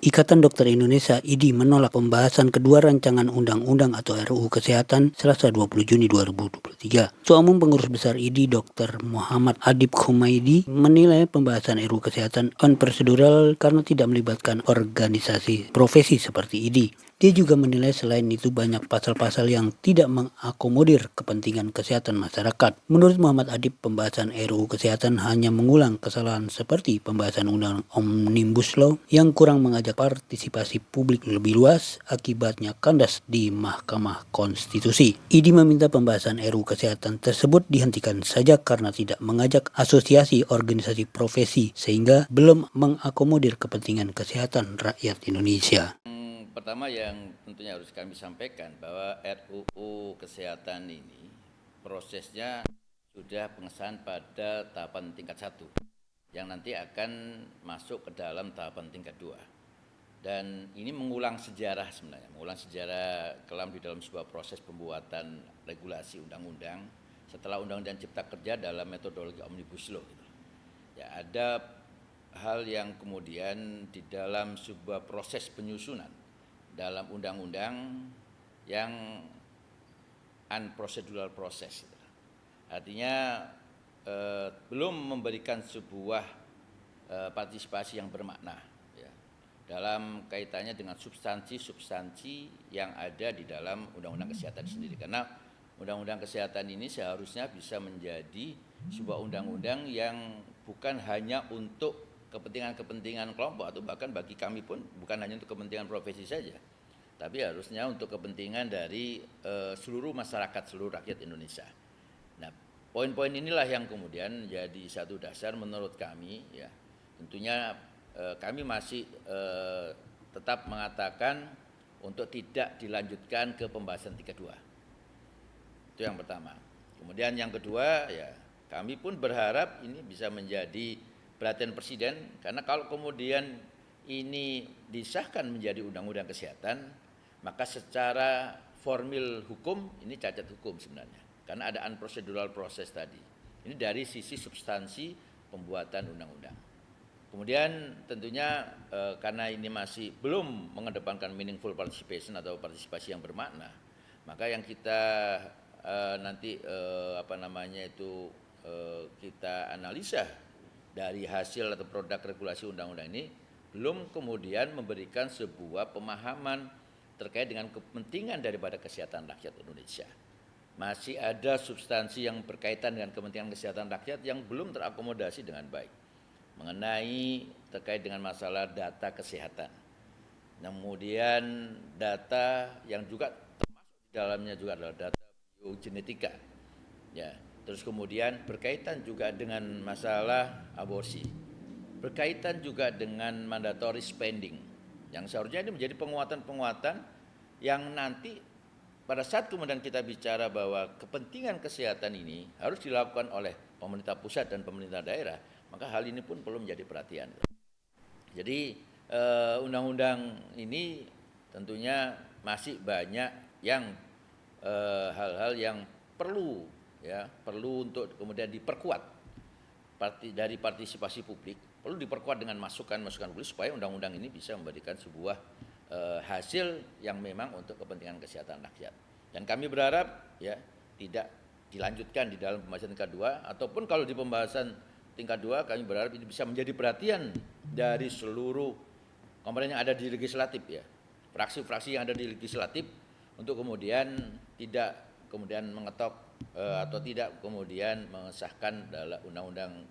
Ikatan Dokter Indonesia (IDI) menolak pembahasan kedua rancangan undang-undang atau RUU Kesehatan Selasa 20 Juni 2023. Ketua Umum Pengurus Besar IDI Dr. Muhammad Adib Khumaidi menilai pembahasan RUU Kesehatan unprocedural karena tidak melibatkan organisasi profesi seperti IDI. Dia juga menilai selain itu banyak pasal-pasal yang tidak mengakomodir kepentingan kesehatan masyarakat. Menurut Muhammad Adib, pembahasan RUU Kesehatan hanya mengulang kesalahan seperti pembahasan Undang Omnibus Law yang kurang mengajak partisipasi publik lebih luas, akibatnya kandas di Mahkamah Konstitusi. IDI meminta pembahasan RUU Kesehatan tersebut dihentikan saja karena tidak mengajak asosiasi organisasi profesi sehingga belum mengakomodir kepentingan kesehatan rakyat Indonesia. Pertama yang tentunya harus kami sampaikan bahwa RUU Kesehatan ini prosesnya sudah pengesahan pada tahapan tingkat 1 yang nanti akan masuk ke dalam tahapan tingkat 2. Dan ini mengulang sejarah sebenarnya, mengulang sejarah kelam di dalam sebuah proses pembuatan regulasi undang-undang setelah Undang-Undang Cipta Kerja dalam metodologi Omnibus Law. Ya, ada hal yang kemudian di dalam sebuah proses penyusunan dalam undang-undang yang unprocedural process. Artinya belum memberikan sebuah partisipasi yang bermakna ya, dalam kaitannya dengan substansi yang ada di dalam Undang-Undang Kesehatan sendiri. Karena Undang-Undang Kesehatan ini seharusnya bisa menjadi sebuah undang-undang yang bukan hanya untuk kepentingan-kepentingan kelompok atau bahkan bagi kami pun bukan hanya untuk kepentingan profesi saja, tapi harusnya untuk kepentingan dari seluruh masyarakat, seluruh rakyat Indonesia. Nah, poin-poin inilah yang kemudian jadi satu dasar menurut kami ya. Tentunya kami masih tetap mengatakan untuk tidak dilanjutkan ke pembahasan tingkat 2. Itu yang pertama. Kemudian yang kedua ya, kami pun berharap ini bisa menjadi perhatian Presiden, karena kalau kemudian ini disahkan menjadi undang-undang kesehatan, maka secara formil hukum ini cacat hukum sebenarnya, karena ada unprocedural process tadi. Ini dari sisi substansi pembuatan undang-undang. Kemudian tentunya karena ini masih belum mengedepankan meaningful participation atau partisipasi yang bermakna, maka yang kita nanti kita analisa dari hasil atau produk regulasi undang-undang ini belum kemudian memberikan sebuah pemahaman terkait dengan kepentingan daripada kesehatan rakyat Indonesia. Masih ada substansi yang berkaitan dengan kepentingan kesehatan rakyat yang belum terakomodasi dengan baik mengenai terkait dengan masalah data kesehatan. Kemudian data yang juga termasuk di dalamnya juga adalah data biogenetika. Ya, terus kemudian berkaitan juga dengan masalah aborsi, berkaitan juga dengan mandatory spending, yang seharusnya ini menjadi penguatan-penguatan yang nanti pada saat kemudian kita bicara bahwa kepentingan kesehatan ini harus dilakukan oleh pemerintah pusat dan pemerintah daerah, maka hal ini pun perlu menjadi perhatian. Jadi undang-undang ini tentunya masih banyak yang hal-hal yang perlu untuk kemudian diperkuat dari partisipasi publik, perlu diperkuat dengan masukan-masukan publik supaya undang-undang ini bisa memberikan sebuah hasil yang memang untuk kepentingan kesehatan rakyat. Dan kami berharap ya tidak dilanjutkan di dalam pembahasan tingkat 2, ataupun kalau di pembahasan tingkat 2 kami berharap ini bisa menjadi perhatian dari seluruh komponen yang ada di legislatif ya, fraksi-fraksi yang ada di legislatif, untuk kemudian tidak kemudian mengetok atau tidak kemudian mengesahkan dalam undang-undang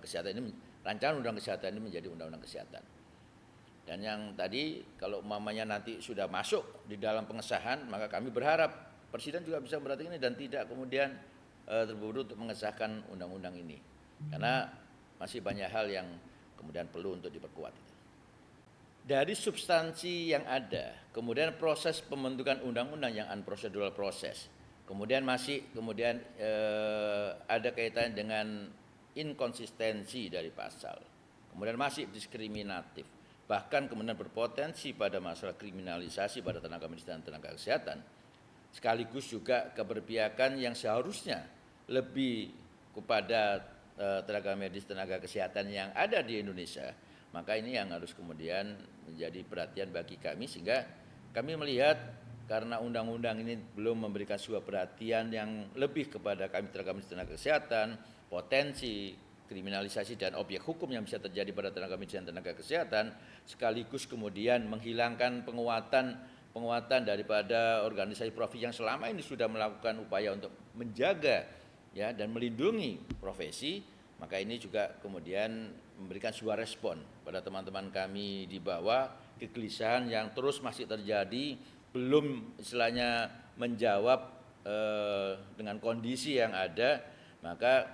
kesehatan ini, rancangan undang kesehatan ini menjadi undang-undang kesehatan. Dan yang tadi kalau umpamanya nanti sudah masuk di dalam pengesahan, maka kami berharap Presiden juga bisa memperhatikan ini dan tidak kemudian terburu-buru untuk mengesahkan undang-undang ini, karena masih banyak hal yang kemudian perlu untuk diperkuat. Dari substansi yang ada, kemudian proses pembentukan undang-undang yang unprocedural process, kemudian masih ada kaitan dengan inkonsistensi dari pasal, kemudian masih diskriminatif, bahkan kemudian berpotensi pada masalah kriminalisasi pada tenaga medis dan tenaga kesehatan, sekaligus juga keberpihakan yang seharusnya lebih kepada tenaga medis, tenaga kesehatan yang ada di Indonesia, Maka ini yang harus kemudian menjadi perhatian bagi kami, sehingga kami melihat karena undang-undang ini belum memberikan sebuah perhatian yang lebih kepada kami tenaga kesehatan, potensi kriminalisasi dan objek hukum yang bisa terjadi pada tenaga medis dan tenaga kesehatan, sekaligus kemudian menghilangkan penguatan daripada organisasi profesi yang selama ini sudah melakukan upaya untuk menjaga ya dan melindungi profesi. Maka ini juga kemudian memberikan sebuah respon pada teman-teman kami di bawah, kegelisahan yang terus masih terjadi, belum istilahnya menjawab dengan kondisi yang ada. Maka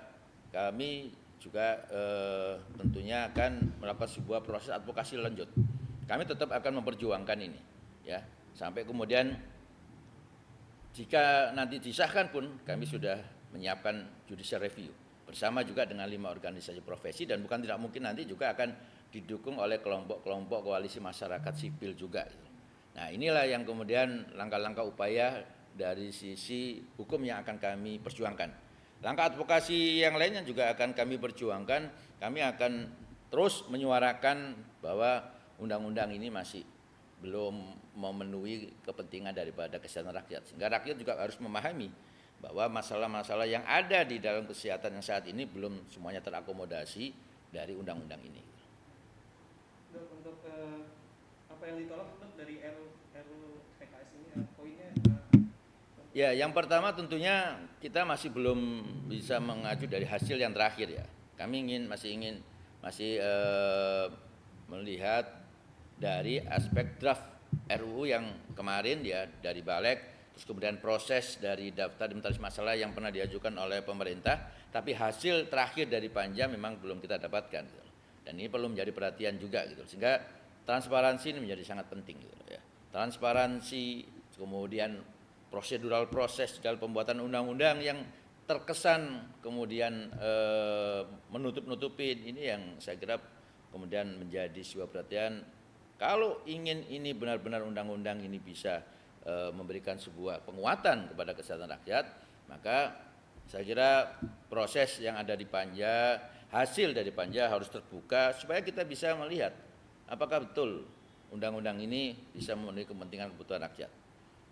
kami juga tentunya akan melakukan sebuah proses advokasi lanjut. Kami tetap akan memperjuangkan ini, ya, sampai kemudian jika nanti disahkan pun kami sudah menyiapkan judicial review bersama juga dengan 5 organisasi profesi, dan bukan tidak mungkin nanti juga akan didukung oleh kelompok-kelompok koalisi masyarakat sipil juga. Nah, inilah yang kemudian langkah-langkah upaya dari sisi hukum yang akan kami perjuangkan. Langkah advokasi yang lainnya juga akan kami perjuangkan. Kami akan terus menyuarakan bahwa undang-undang ini masih belum memenuhi kepentingan daripada kesehatan rakyat, sehingga rakyat juga harus memahami bahwa masalah-masalah yang ada di dalam kesehatan yang saat ini belum semuanya terakomodasi dari undang-undang ini. Untuk apa yang ditolak untuk dari RUU PKS ini poinnya? Ya, yang pertama tentunya kita masih belum bisa mengacu dari hasil yang terakhir ya. Kami masih ingin melihat dari aspek draft RUU yang kemarin ya dari Balik, terus kemudian proses dari daftar inventaris masalah yang pernah diajukan oleh pemerintah, tapi hasil terakhir dari Panja memang belum kita dapatkan gitu. Dan ini perlu menjadi perhatian juga gitu, sehingga transparansi ini menjadi sangat penting gitu ya. Transparansi, kemudian prosedural proses dalam pembuatan undang-undang yang terkesan kemudian menutup-nutupin, ini yang saya kira kemudian menjadi sebuah perhatian. Kalau ingin ini benar-benar undang-undang ini bisa memberikan sebuah penguatan kepada kesehatan rakyat, maka saya kira proses yang ada di Panja, hasil dari Panja harus terbuka supaya kita bisa melihat apakah betul undang-undang ini bisa memenuhi kepentingan kebutuhan rakyat.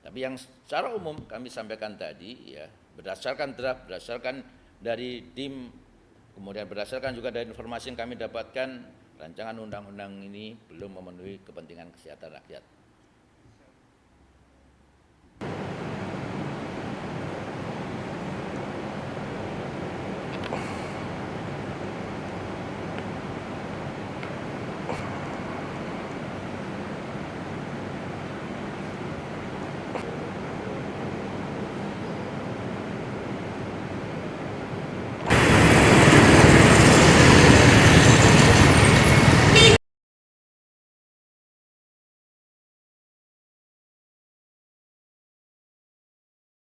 Tapi yang secara umum kami sampaikan tadi ya, berdasarkan draft, berdasarkan dari tim, kemudian berdasarkan juga dari informasi yang kami dapatkan, rancangan undang-undang ini belum memenuhi kepentingan kesehatan rakyat.